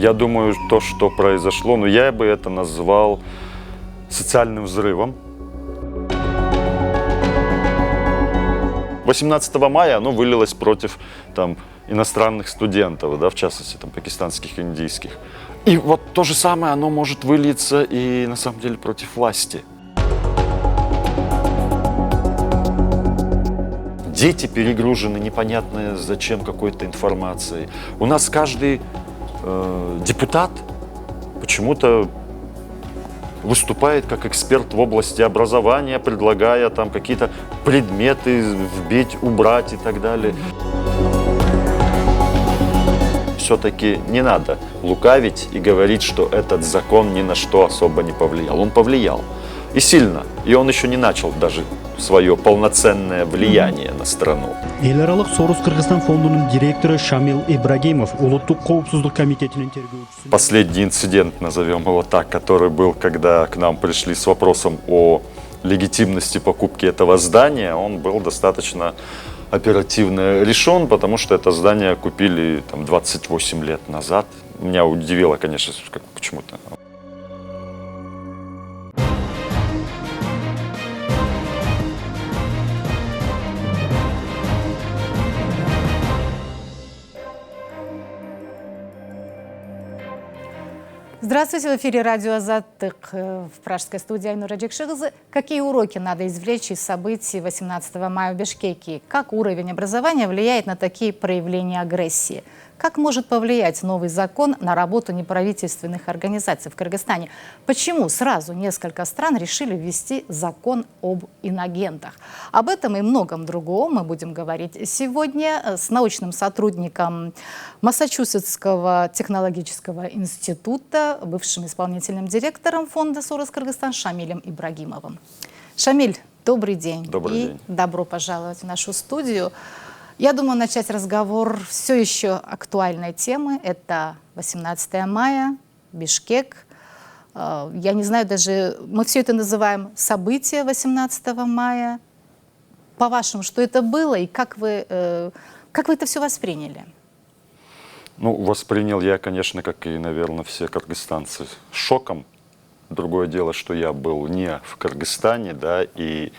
Я думаю, то, что произошло, ну, я бы это назвал социальным взрывом. 18 мая оно вылилось против там, иностранных студентов, да, в частности, там, пакистанских и индийских. И вот то же самое оно может вылиться и, на самом деле, против власти. Дети перегружены непонятно зачем какой-то информацией. У нас каждый депутат почему-то выступает как эксперт в области образования, предлагая там какие-то предметы вбить, убрать и так далее. Все-таки не надо лукавить и говорить, что этот закон ни на что особо не повлиял. Он повлиял. И сильно. И он еще не начал даже свое полноценное влияние на страну. Эларалык Сорос Кыргызстан фондунун директору Шамил Ибрагимов, Улуттук коопсуздук комитетинин тергөөчүсү. Последний инцидент, назовем его так, который был, когда к нам пришли с вопросом о легитимности покупки этого здания, он был достаточно оперативно решен, потому что это здание купили там, 28 лет назад. Меня удивило, конечно, почему-то. Здравствуйте, в эфире радио «Азаттык». В пражской студии Айнура Джекшигызы. Какие уроки надо извлечь из событий 18 мая в Бишкеке? Как уровень образования влияет на такие проявления агрессии? Как может повлиять новый закон на работу неправительственных организаций в Кыргызстане? Почему сразу несколько стран решили ввести закон об инагентах? Об этом и многом другом мы будем говорить сегодня с научным сотрудником Массачусетского технологического института, бывшим исполнительным директором фонда «Сорос Кыргызстан» Шамилем Ибрагимовым. Шамиль, добрый день. Добрый день. Добро пожаловать в нашу студию. Я думаю, начать разговор все еще актуальной темы. Это 18 мая, Бишкек. Я не знаю даже, мы все это называем события 18 мая. По-вашему, что это было и как вы это все восприняли? Ну, воспринял я, конечно, как и, наверное, все кыргызстанцы, шоком. Другое дело, что я был не в Кыргызстане, да, и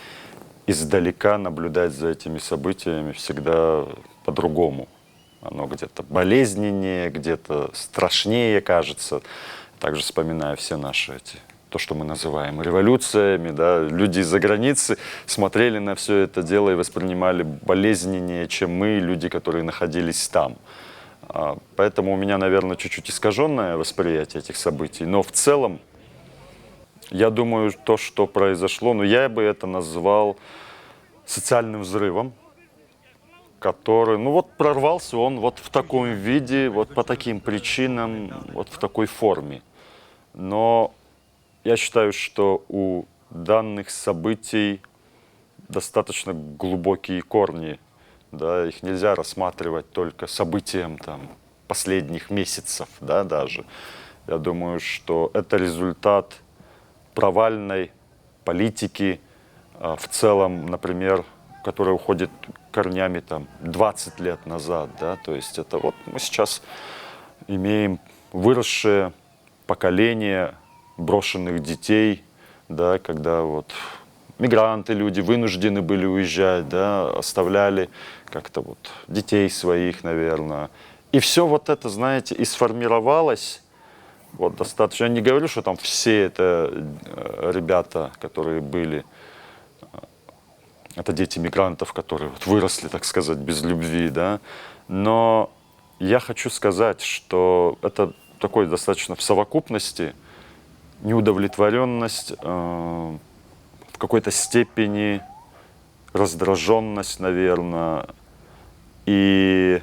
издалека наблюдать за этими событиями всегда по-другому. Оно где-то болезненнее, где-то страшнее кажется. Также вспоминая все наши то, что мы называем революциями, да, люди из-за границы смотрели на все это дело и воспринимали болезненнее, чем мы, люди, которые находились там. Поэтому у меня, наверное, чуть-чуть искаженное восприятие этих событий. Но в целом, я думаю, то, что произошло, ну, я бы это назвал социальным взрывом, который, ну, вот прорвался он вот в таком виде, вот по таким причинам, вот в такой форме. Но я считаю, что у данных событий достаточно глубокие корни, да, их нельзя рассматривать только событием там, последних месяцев, да, даже. Я думаю, что это результат провальной политики в целом, например, которая уходит корнями там 20 лет назад, да, то есть это вот мы сейчас имеем выросшее поколение брошенных детей, да, когда вот мигранты, люди вынуждены были уезжать, да, оставляли как-то вот детей своих, наверное, и все вот это, знаете, и сформировалось. Вот достаточно. Я не говорю, что там все это ребята, которые были, это дети мигрантов, которые вот выросли, так сказать, без любви, да. Но я хочу сказать, что это такой достаточно в совокупности неудовлетворенность, в какой-то степени раздраженность, наверное, и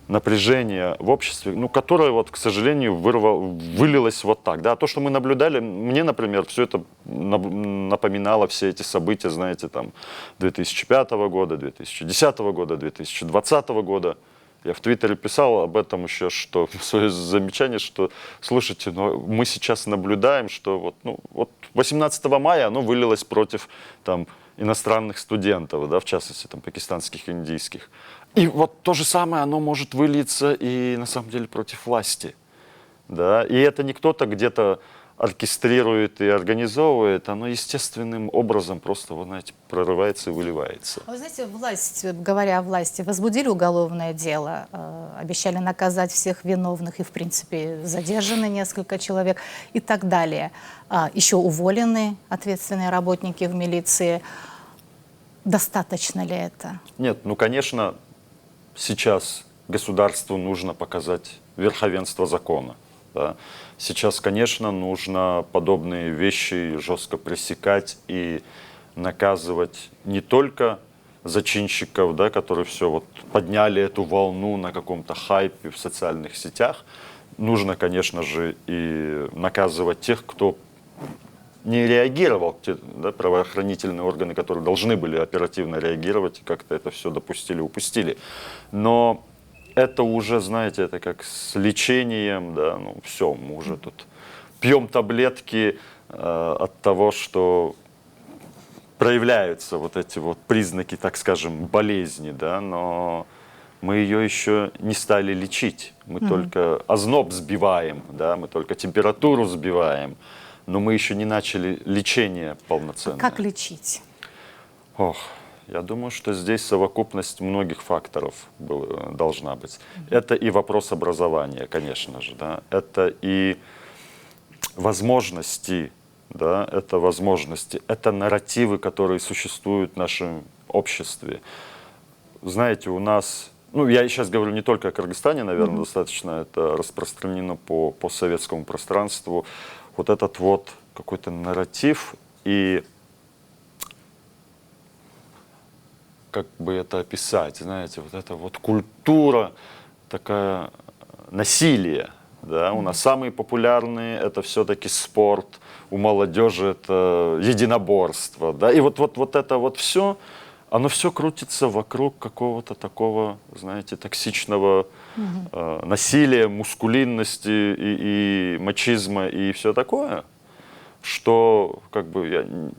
напряжение в обществе, ну, которое, вот, к сожалению, вылилось вот так. Да? То, что мы наблюдали, мне, например, все это напоминало все эти события, знаете, там, 2005 года, 2010 года, 2020 года. Я в Твиттере писал об этом еще, что свое замечание, что, слушайте, ну, мы сейчас наблюдаем, что вот, ну, вот 18 мая оно вылилось против там, иностранных студентов, да, в частности, там, пакистанских и индийских. И вот то же самое оно может вылиться и, на самом деле, против власти. да, и это не кто-то где-то оркестрирует и организовывает, оно естественным образом просто, вы знаете, прорывается и выливается. Вы знаете, власть, говоря о власти, возбудили уголовное дело, обещали наказать всех виновных и, в принципе, задержаны несколько человек и так далее. Еще уволены ответственные работники в милиции. Достаточно ли это? Нет, ну, конечно, сейчас государству нужно показать верховенство закона. Да. Сейчас, конечно, нужно подобные вещи жестко пресекать и наказывать не только зачинщиков, да, которые все вот подняли эту волну на каком-то хайпе в социальных сетях. Нужно, конечно же, и наказывать тех, кто не реагировал, те, да, правоохранительные органы, которые должны были оперативно реагировать, и как-то это все допустили, упустили. Но это уже, знаете, это как с лечением, да, ну все, мы уже тут пьем таблетки от того, что проявляются вот эти вот признаки, так скажем, болезни, да, но мы ее еще не стали лечить. Мы только озноб сбиваем, да, мы только температуру сбиваем, но мы еще не начали лечение полноценное. Как лечить? Ох, я думаю, что здесь совокупность многих факторов должна быть. Это и вопрос образования, конечно же, да, это и возможности, да, это нарративы, которые существуют в нашем обществе. Знаете, у нас, ну, я сейчас говорю не только о Кыргызстане, наверное, достаточно это распространено по постсоветскому пространству, вот этот вот какой-то нарратив и как бы это описать, знаете, вот эта вот культура, такая насилие, да, у нас самые популярные это все-таки спорт, у молодежи это единоборство, да, и вот это вот все, оно все крутится вокруг какого-то такого, знаете, токсичного насилия, мускулинности и мачизма и все такое, что как бы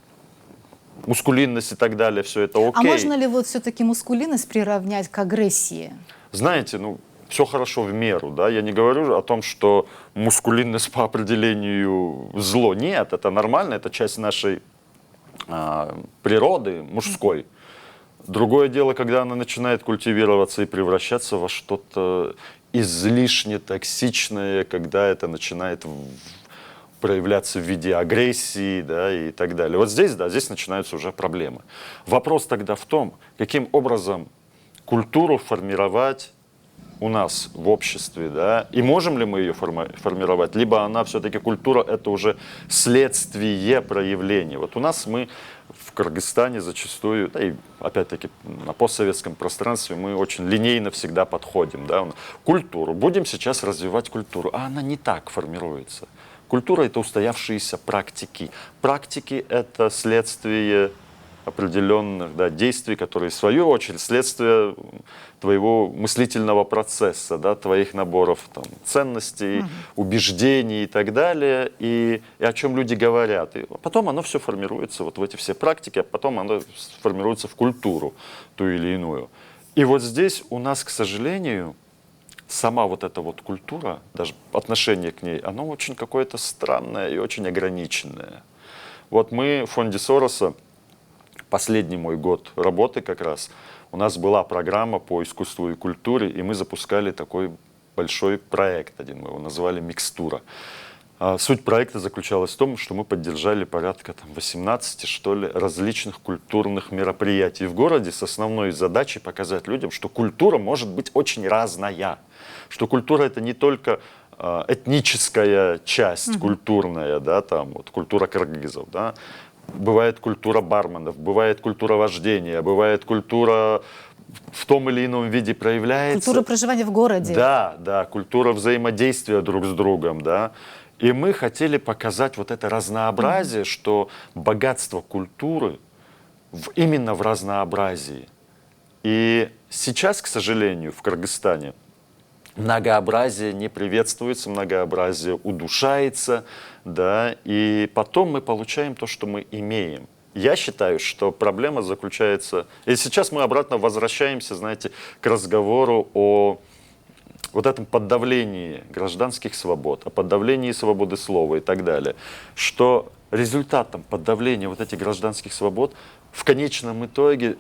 мускулинность и так далее, все это окей. А можно ли вот все-таки мускулинность приравнять к агрессии? Знаете, ну, все хорошо в меру, да, я не говорю о том, что мускулинность по определению зло. Нет, это нормально, это часть нашей природы мужской. Другое дело, когда она начинает культивироваться и превращаться во что-то излишне токсичное, когда это начинает проявляться в виде агрессии, да, и так далее. Вот здесь, да, здесь начинаются уже проблемы. Вопрос тогда в том, каким образом культуру формировать у нас в обществе, да, и можем ли мы ее формировать, либо она все-таки культура, это уже следствие проявления. Вот у нас мы в Кыргызстане зачастую, да, и опять-таки на постсоветском пространстве мы очень линейно всегда подходим, да, культуру, будем сейчас развивать культуру, а она не так формируется. Культура — это устоявшиеся практики. Практики — это следствие определенных, да, действий, которые в свою очередь следствие твоего мыслительного процесса, да, твоих наборов там, ценностей, убеждений и так далее, и о чем люди говорят. И потом оно все формируется вот в эти все практики, а потом оно формируется в культуру ту или иную. И вот здесь у нас, к сожалению, сама вот эта вот культура, даже отношение к ней, оно очень какое-то странное и очень ограниченное. Вот мы в фонде Сороса, последний мой год работы как раз, у нас была программа по искусству и культуре, и мы запускали такой большой проект один, мы его назвали «Микстура». Суть проекта заключалась в том, что мы поддержали порядка 18, что ли, различных культурных мероприятий в городе с основной задачей показать людям, что культура может быть очень разная, что культура — это не только этническая часть культурная, да, там, вот, культура кыргызов, да, бывает культура барменов, бывает культура вождения, бывает культура в том или ином виде проявляется. Культура проживания в городе. Да, да, культура взаимодействия друг с другом, да. И мы хотели показать вот это разнообразие, что богатство культуры именно в разнообразии. И сейчас, к сожалению, в Кыргызстане многообразие не приветствуется, многообразие удушается, да, и потом мы получаем то, что мы имеем. Я считаю, что проблема заключается... И сейчас мы обратно возвращаемся, знаете, к разговору о вот этом подавлении гражданских свобод, о подавлении свободы слова и так далее, что результатом подавления вот этих гражданских свобод в конечном итоге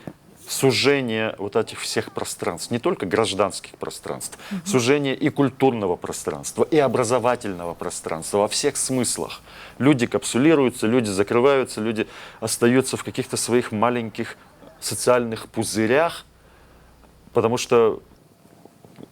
сужение вот этих всех пространств, не только гражданских пространств, сужение и культурного пространства, и образовательного пространства во всех смыслах. Люди капсулируются, люди закрываются, люди остаются в каких-то своих маленьких социальных пузырях, потому что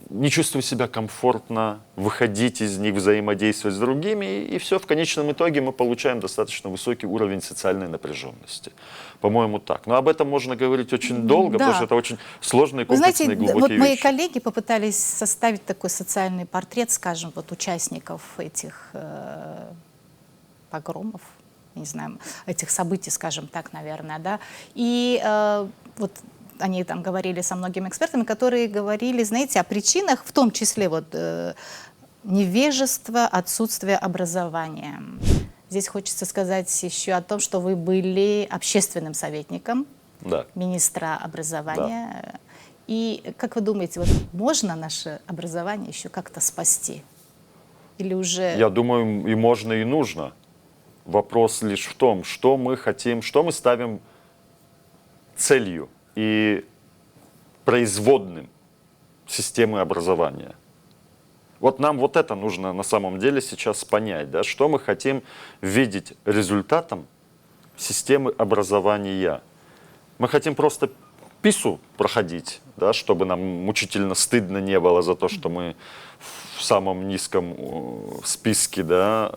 не чувствуют себя комфортно, выходить из них, взаимодействовать с другими, и все, в конечном итоге мы получаем достаточно высокий уровень социальной напряженности. По-моему, так. Но об этом можно говорить очень долго, Да. потому что это очень сложные, Вы комплексные, знаете, глубокие вот мои вещи. коллеги попытались составить такой социальный портрет, скажем, вот участников этих погромов, не знаю, этих событий, скажем так, наверное, да. И вот они там говорили со многими экспертами, которые говорили, знаете, о причинах, в том числе вот невежество, отсутствие образования. Здесь хочется сказать еще о том, что вы были общественным советником Да. министра образования. И как вы думаете, вот можно наше образование еще как-то спасти? Или уже... Я думаю, и можно, и нужно. Вопрос лишь в том, что мы хотим, что мы ставим целью и производным системы образования. Вот нам вот это нужно на самом деле сейчас понять, да, что мы хотим видеть результатом системы образования. Мы хотим просто ПИСу проходить, да, чтобы нам мучительно стыдно не было за то, что мы в самом низком списке, да,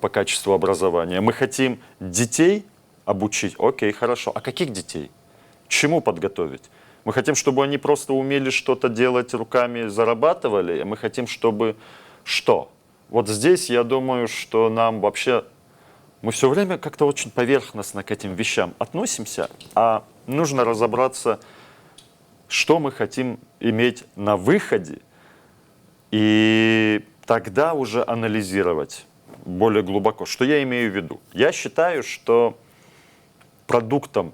по качеству образования. Мы хотим детей обучить. Окей, хорошо. А каких детей? Чему подготовить? Мы хотим, чтобы они просто умели что-то делать руками, зарабатывали. Мы хотим, чтобы что? Вот здесь я думаю, что нам вообще... Мы все время как-то очень поверхностно к этим вещам относимся, а нужно разобраться, что мы хотим иметь на выходе, и тогда уже анализировать более глубоко. Что я имею в виду? Я считаю, что продуктом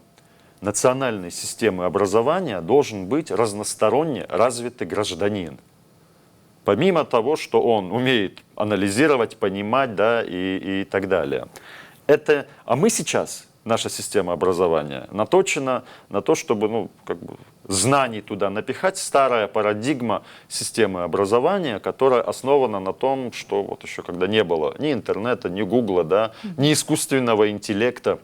национальной системы образования должен быть разносторонне развитый гражданин. Помимо того, что он умеет анализировать, понимать, да, и так далее. А мы сейчас, наша система образования, наточена на то, чтобы знаний туда напихать. Старая парадигма системы образования, которая основана на том, что вот еще когда не было ни интернета, ни гугла, да, ни искусственного интеллекта.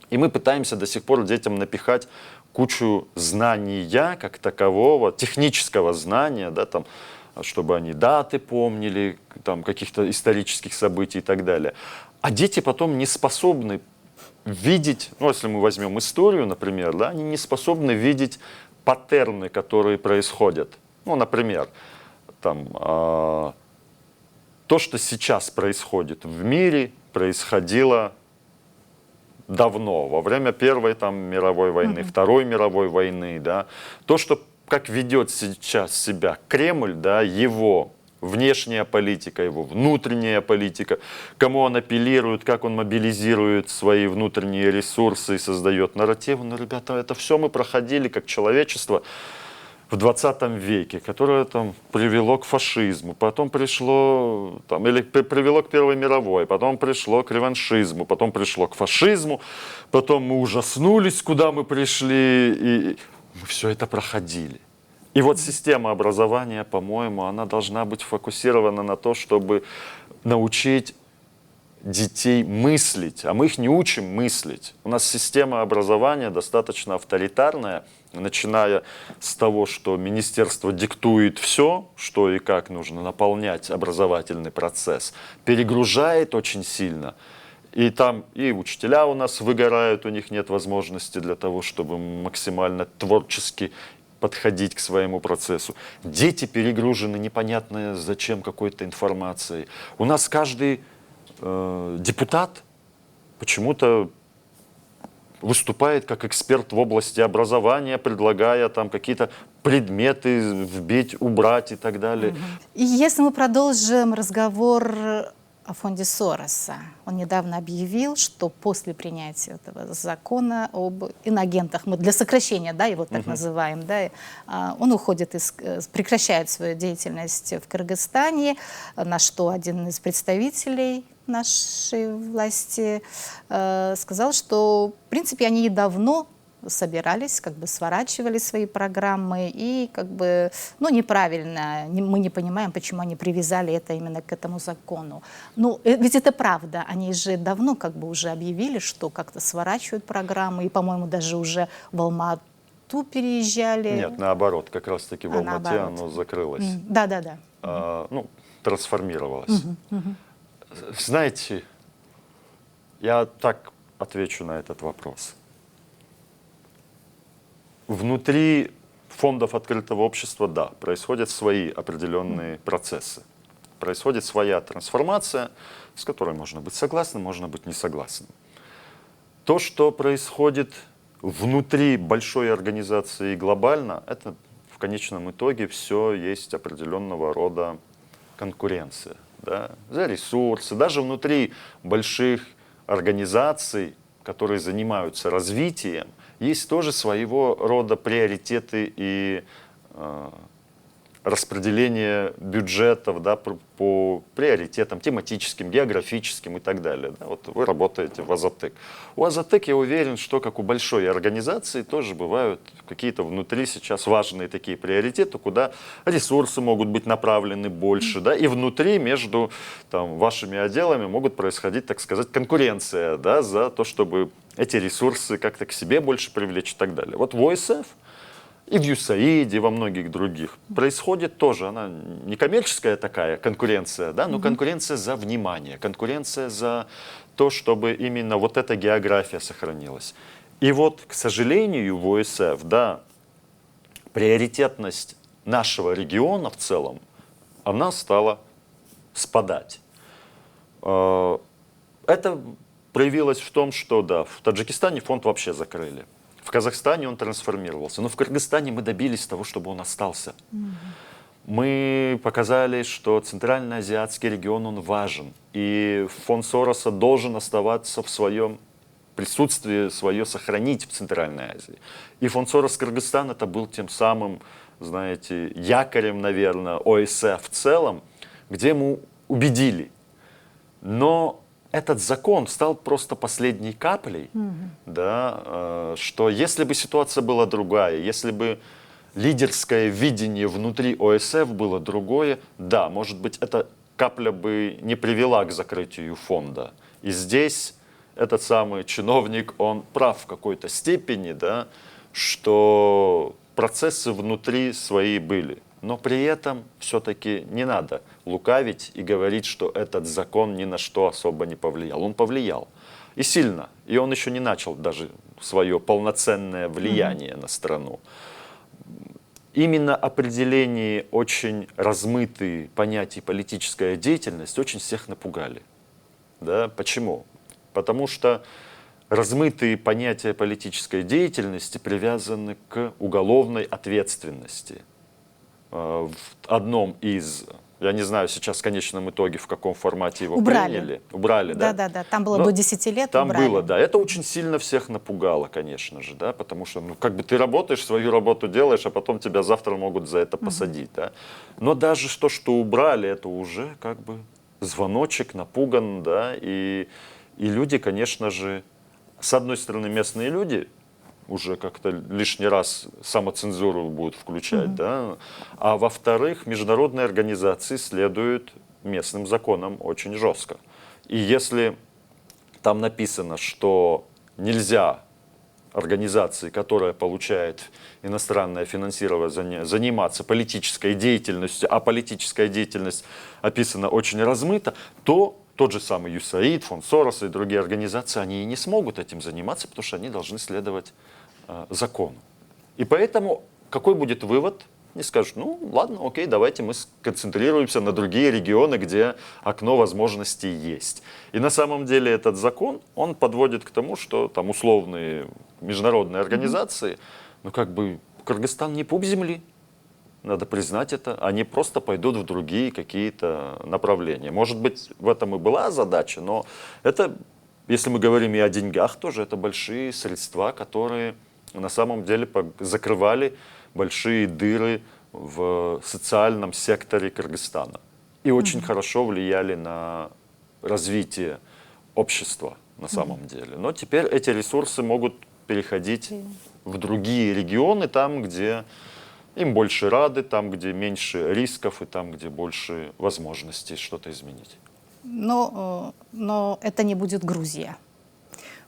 И мы пытаемся до сих пор детям напихать кучу знания как такового, технического знания, да, там, чтобы они даты помнили, там, каких-то исторических событий и так далее. А дети потом не способны видеть, если мы возьмем историю, например, да, они не способны видеть паттерны, которые происходят. Например, там, то, что сейчас происходит в мире, происходило давно, во время Первой мировой войны, Второй мировой войны, да, то, что как ведет сейчас себя Кремль, да, его внешняя политика, его внутренняя политика, кому он апеллирует, как он мобилизирует свои внутренние ресурсы и создает нарративы. Ребята, это все мы проходили как человечество в 20 веке, которое привело к фашизму, потом пришло, привело к Первой мировой, потом пришло к реваншизму, потом пришло к фашизму, потом мы ужаснулись, куда мы пришли, и мы все это проходили. И вот система образования, по-моему, она должна быть фокусирована на то, чтобы научить детей мыслить, а мы их не учим мыслить. У нас система образования достаточно авторитарная, начиная с того, что министерство диктует все, что и как нужно наполнять образовательный процесс, перегружает очень сильно. И там и учителя у нас выгорают, у них нет возможности для того, чтобы максимально творчески подходить к своему процессу. Дети перегружены непонятно зачем какой-то информацией. У нас каждый депутат почему-то выступает как эксперт в области образования, предлагая какие-то предметы вбить, убрать и так далее. И если мы продолжим разговор о фонде Сороса. Он недавно объявил, что после принятия этого закона об иноагентах, мы для сокращения, да, его так называем, да, он уходит прекращает свою деятельность в Кыргызстане, на что один из представителей нашей власти сказал, что, в принципе, они и давно собирались, как бы сворачивали свои программы и как бы, ну, неправильно, мы не понимаем, почему они привязали это именно к этому закону. Ну, ведь это правда, они же давно как бы уже объявили, что как-то сворачивают программы, и, по-моему, даже уже в Алмату переезжали. Нет, наоборот, как раз-таки в Алмате наоборот. оно закрылось. Да-да-да. Ну, трансформировалось. Знаете, я так отвечу на этот вопрос. Внутри фондов открытого общества, да, происходят свои определенные процессы. Происходит своя трансформация, с которой можно быть согласным, можно быть не согласным. То, что происходит внутри большой организации глобально, это в конечном итоге все есть определенного рода конкуренция, да, за ресурсы. Даже внутри больших организаций, которые занимаются развитием, есть тоже своего рода приоритеты и распределение бюджетов, да, по приоритетам тематическим, географическим и так далее. Да. Вот вы работаете в Азатык. У Азатык, я уверен, что как у большой организации тоже бывают какие-то внутри сейчас важные такие приоритеты, куда ресурсы могут быть направлены больше, да, и внутри между там, вашими отделами могут происходить, так сказать, конкуренция, да, за то, чтобы эти ресурсы как-то к себе больше привлечь и так далее. Вот в ОСФ и в ЮСАИДе, и во многих других происходит тоже, она не коммерческая такая конкуренция, да, но конкуренция за внимание, конкуренция за то, чтобы именно вот эта география сохранилась. И вот, к сожалению, в ОСФ, да, приоритетность нашего региона в целом, она стала спадать. Это проявилось в том, что, да, в Таджикистане фонд вообще закрыли. В Казахстане он трансформировался. Но в Кыргызстане мы добились того, чтобы он остался. Мы показали, что Центральноазиатский регион, он важен. И фонд Сороса должен оставаться в своем присутствии, свое сохранить в Центральной Азии. И фонд Сорос Кыргызстан это был тем самым, знаете, якорем, наверное, ОСФ в целом, где мы убедили. Но этот закон стал просто последней каплей, да, что если бы ситуация была другая, если бы лидерское видение внутри ОСФ было другое, да, может быть, эта капля бы не привела к закрытию фонда. И здесь этот самый чиновник, он прав в какой-то степени, да, что процессы внутри свои были. Но при этом все-таки не надо лукавить и говорить, что этот закон ни на что особо не повлиял. Он повлиял. И сильно. И он еще не начал даже свое полноценное влияние на страну. Именно определение очень размытые понятия политическая деятельность очень всех напугали. Да? Почему? Потому что размытые понятия политической деятельности привязаны к уголовной ответственности. В одном из, я не знаю сейчас в конечном итоге, в каком формате его приняли. Убрали, да? Да-да-да, там было Но до 10 лет, там убрали. было, да. Это очень сильно всех напугало, конечно же, да, потому что, ну, как бы ты работаешь, свою работу делаешь, а потом тебя завтра могут за это посадить, да. Но даже то, что убрали, это уже как бы звоночек, напуган, да, и люди, конечно же, с одной стороны, местные люди уже как-то лишний раз самоцензуру будут включать, да, а во-вторых, международные организации следуют местным законам очень жестко. И если там написано, что нельзя организации, которая получает иностранное финансирование, заниматься политической деятельностью, а политическая деятельность описана очень размыто, то тот же самый ЮСАИД, фонд Сороса и другие организации, они и не смогут этим заниматься, потому что они должны следовать закону. И поэтому какой будет вывод? Не скажут, ну ладно, окей, давайте мы сконцентрируемся на другие регионы, где окно возможностей есть. И на самом деле этот закон, он подводит к тому, что там условные международные организации, ну как бы Кыргызстан не пуп земли. надо признать это, они просто пойдут в другие какие-то направления. Может быть, в этом и была задача, но это, если мы говорим и о деньгах тоже, это большие средства, которые на самом деле закрывали большие дыры в социальном секторе Кыргызстана. И очень хорошо влияли на развитие общества на самом деле. Но теперь эти ресурсы могут переходить в другие регионы, там, где им больше рады, там, где меньше рисков и там, где больше возможностей что-то изменить. Но это не будет Грузия,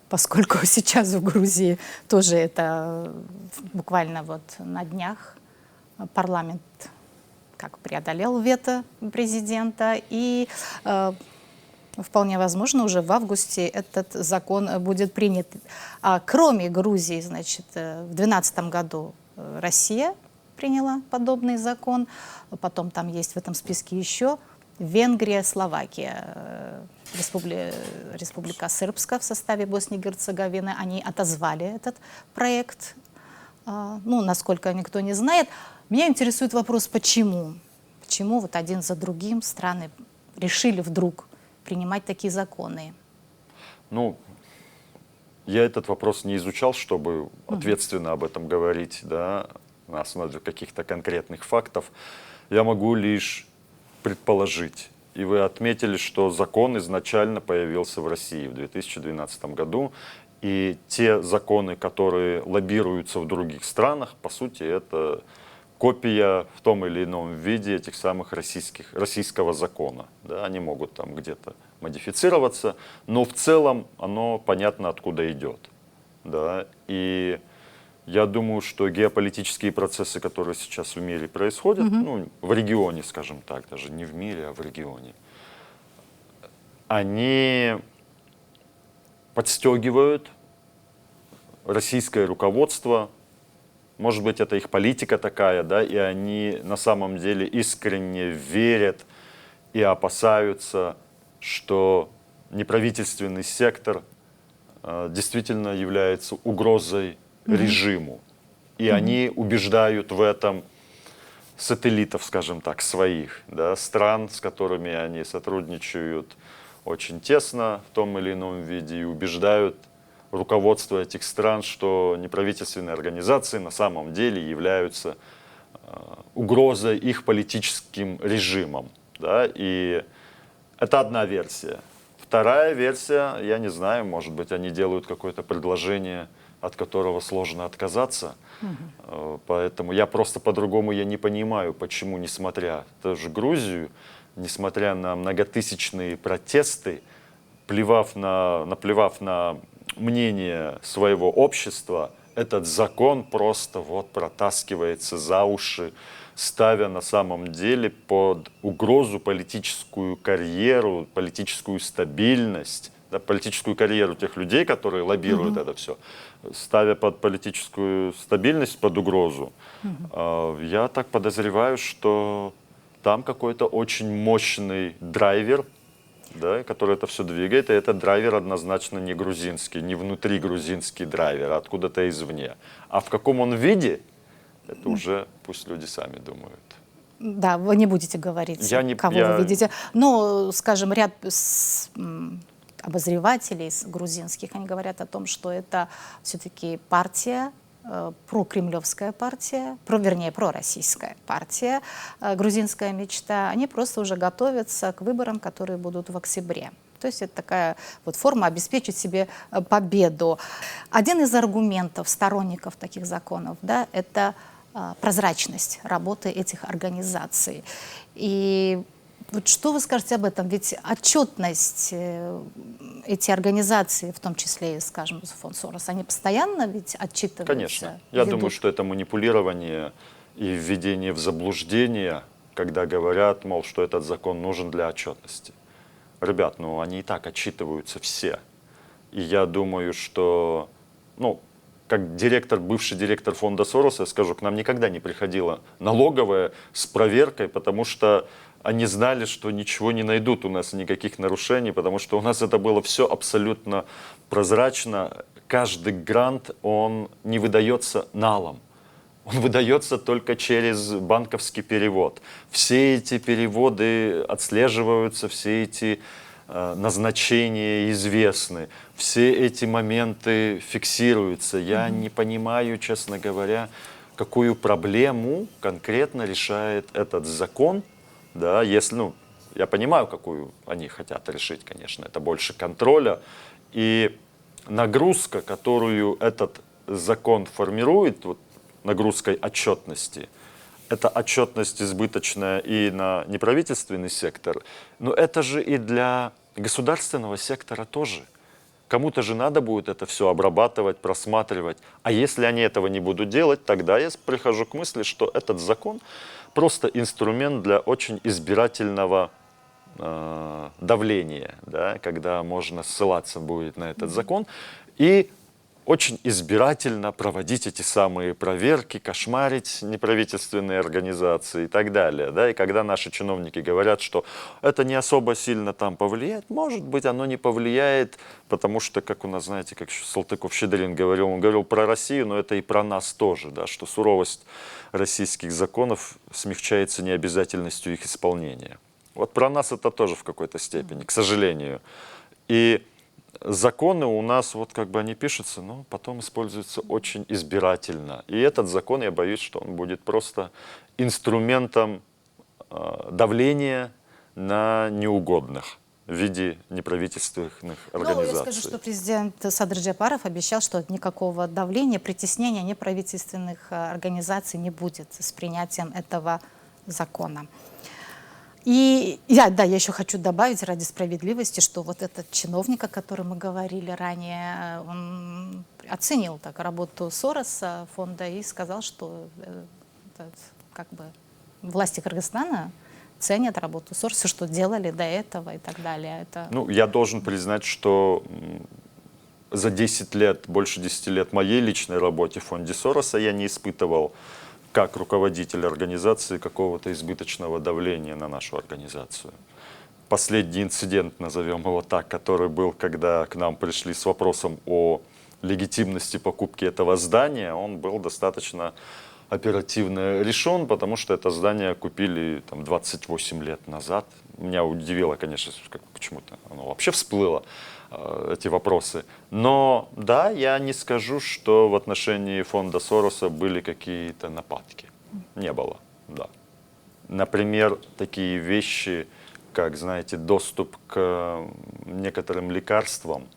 поскольку сейчас в Грузии тоже это буквально вот на днях парламент как преодолел вето президента, и вполне возможно, уже в августе этот закон будет принят. А кроме Грузии, значит, в 2012 году Россия приняла подобный закон, потом там есть в этом списке еще Венгрия, Словакия, Республика Српска в составе Боснии и Герцеговины. Они отозвали этот проект. Ну, насколько никто не знает. Меня интересует вопрос, почему? Почему вот один за другим страны решили вдруг принимать такие законы? Ну, я этот вопрос не изучал, чтобы ответственно об этом говорить, да, на основе каких-то конкретных фактов. Я могу лишь предположить. И вы отметили, что закон изначально появился в России в 2012 году. И те законы, которые лоббируются в других странах, по сути, это копия в том или ином виде этих самых российского закона. Да, они могут там где-то модифицироваться, но в целом оно понятно, откуда идет. Да, и я думаю, что геополитические процессы, которые сейчас в мире происходят, ну, в регионе, скажем так, даже не в мире, а в регионе, они подстегивают российское руководство. Может быть, это их политика такая, да, и они на самом деле искренне верят и опасаются, что неправительственный сектор действительно является угрозой режиму. И они убеждают в этом сателлитов, скажем так, своих, да, стран, с которыми они сотрудничают очень тесно в том или ином виде, и убеждают руководство этих стран, что неправительственные организации на самом деле являются угрозой их политическим режимам. Да? И это одна версия. Вторая версия, я не знаю, может быть, они делают какое-то предложение, от которого сложно отказаться. Поэтому я просто по-другому я не понимаю, почему, несмотря даже Грузию, несмотря на многотысячные протесты, наплевав на мнение своего общества, этот закон просто вот протаскивается за уши, ставя на самом деле под угрозу политическую карьеру, политическую стабильность, да, политическую карьеру тех людей, которые лоббируют это все, ставя под политическую стабильность под угрозу. Я так подозреваю, что там какой-то очень мощный драйвер, да, который это все двигает, и этот драйвер однозначно не грузинский, не внутригрузинский драйвер, а откуда-то извне. А в каком он виде, это уже пусть люди сами думают. Да, вы не будете говорить, кого вы видите. Но, скажем, ряд обозревателей грузинских, они говорят о том, что это все-таки партия, прокремлевская партия, пророссийская партия, грузинская мечта, они просто уже готовятся к выборам, которые будут в октябре. То есть это такая вот форма обеспечить себе победу. Один из аргументов сторонников таких законов, да, это прозрачность работы этих организаций. И вот что вы скажете об этом? Ведь отчетность эти организации, в том числе, скажем, фонд Сорос, они постоянно ведь отчитываются? Конечно. Я думаю, что это манипулирование и введение в заблуждение, когда говорят, мол, что этот закон нужен для отчетности. Ребят, ну они и так отчитываются все. И я думаю, что, ну, как бывший директор фонда Сороса, я скажу, к нам никогда не приходила налоговая с проверкой, потому что они знали, что ничего не найдут у нас, никаких нарушений, потому что у нас это было все абсолютно прозрачно. Каждый грант, он не выдается налом. Он выдается только через банковский перевод. Все эти переводы отслеживаются, все эти назначения известны, все эти моменты фиксируются. Я не понимаю, честно говоря, какую проблему конкретно решает этот закон, да, если, ну, я понимаю, какую они хотят решить, конечно, это больше контроля, и нагрузка, которую этот закон формирует, вот, нагрузкой отчетности, это отчетность избыточная и на неправительственный сектор, но это же и для государственного сектора тоже. Кому-то же надо будет это все обрабатывать, просматривать. А если они этого не будут делать, тогда я прихожу к мысли, что этот закон просто инструмент для очень избирательного давления, да, когда можно ссылаться будет на этот закон и очень избирательно проводить эти самые проверки, кошмарить неправительственные организации и так далее. Да? И когда наши чиновники говорят, что это не особо сильно там повлияет, может быть, оно не повлияет, потому что, как у нас, знаете, как Салтыков-Щедрин говорил, он говорил про Россию, но это и про нас тоже, да, что суровость российских законов смягчается необязательностью их исполнения. Вот про нас это тоже в какой-то степени, к сожалению. И законы у нас, вот как бы они пишутся, но потом используются очень избирательно. И этот закон, я боюсь, что он будет просто инструментом давления на неугодных в виде неправительственных организаций. Ну, я скажу, что президент Садыр Джапаров обещал, что никакого давления, притеснения неправительственных организаций не будет с принятием этого закона. И я еще хочу добавить ради справедливости, что вот этот чиновник, о котором мы говорили ранее, он оценил так работу Сороса, фонда, и сказал, что как бы власти Кыргызстана ценят работу Сороса, что делали до этого и так далее. Это... Ну, я должен признать, что за 10 лет, больше 10 лет моей личной работе в фонде Сороса я не испытывал как руководитель организации какого-то избыточного давления на нашу организацию. Последний инцидент, назовем его так, который был, когда к нам пришли с вопросом о легитимности покупки этого здания, он был достаточно оперативно решен, потому что это здание купили там, 28 лет назад. Меня удивило, конечно, как почему-то оно вообще всплыло, эти вопросы. Но да, я не скажу, что в отношении фонда Сороса были какие-то нападки. Не было, да. Например, такие вещи, как, знаете, доступ к некоторым лекарствам,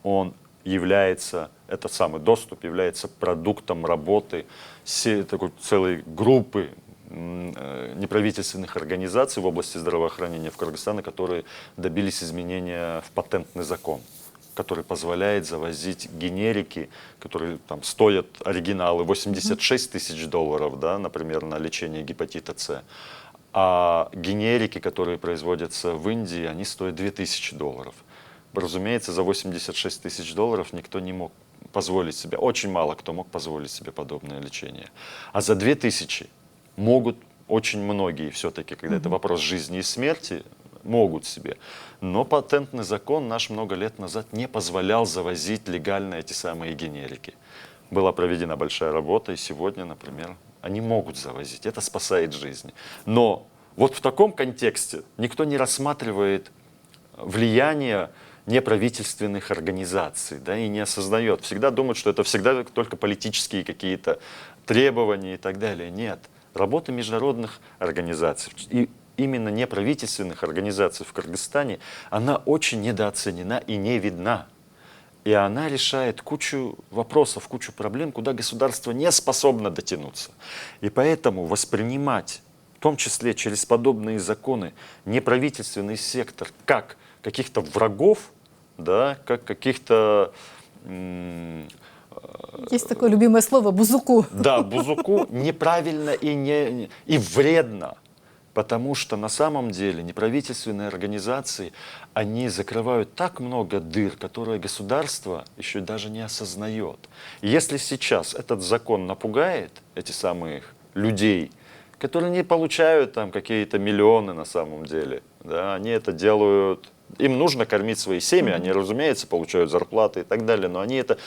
он является, этот самый доступ является продуктом работы такой целой группы неправительственных организаций в области здравоохранения в Кыргызстане, которые добились изменения в патентный закон, который позволяет завозить генерики, которые там стоят, оригиналы, 86 тысяч долларов, да, например, на лечение гепатита С. А генерики, которые производятся в Индии, они стоят 2000 долларов. Разумеется, за 86 тысяч долларов никто не мог позволить себе, очень мало кто мог позволить себе подобное лечение. А за 2000 могут очень многие все-таки, когда это вопрос жизни и смерти, могут себе. Но патентный закон наш много лет назад не позволял завозить легально эти самые генерики. Была проведена большая работа, и сегодня, например, они могут завозить. Это спасает жизни. Но вот в таком контексте никто не рассматривает влияние неправительственных организаций, да, и не осознает. Всегда думают, что это всегда только политические какие-то требования и так далее. Нет. Работа международных организаций и именно неправительственных организаций в Кыргызстане, она очень недооценена и не видна. И она решает кучу вопросов, кучу проблем, куда государство не способно дотянуться. И поэтому воспринимать, в том числе через подобные законы, неправительственный сектор как каких-то врагов, да, как каких-то... Есть такое любимое слово «бузуку». Да, бузуку неправильно и вредно, потому что на самом деле неправительственные организации, они закрывают так много дыр, которые государство еще даже не осознает. И если сейчас этот закон напугает этих самых людей, которые не получают там какие-то миллионы на самом деле, да, они это делают... Им нужно кормить свои семьи, они, разумеется, получают зарплаты и так далее, но они это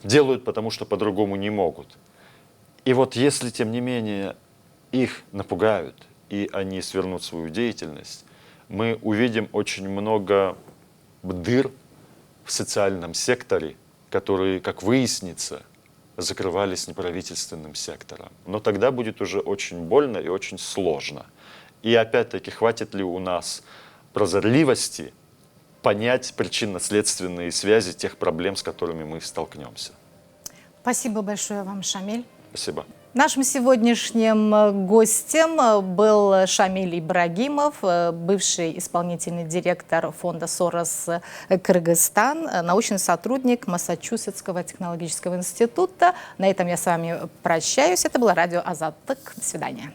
делают, потому что по-другому не могут. И вот если, тем не менее, их напугают, и они свернут свою деятельность, мы увидим очень много дыр в социальном секторе, которые, как выяснится, закрывались неправительственным сектором. Но тогда будет уже очень больно и очень сложно. И опять-таки, хватит ли у нас прозорливости понять причинно-следственные связи тех проблем, с которыми мы столкнемся. Спасибо большое вам, Шамиль. Спасибо. Нашим сегодняшним гостем был Шамиль Ибрагимов, бывший исполнительный директор фонда Сорос Кыргызстан, научный сотрудник Массачусетского технологического института. На этом я с вами прощаюсь. Это было радио Азаттык. До свидания.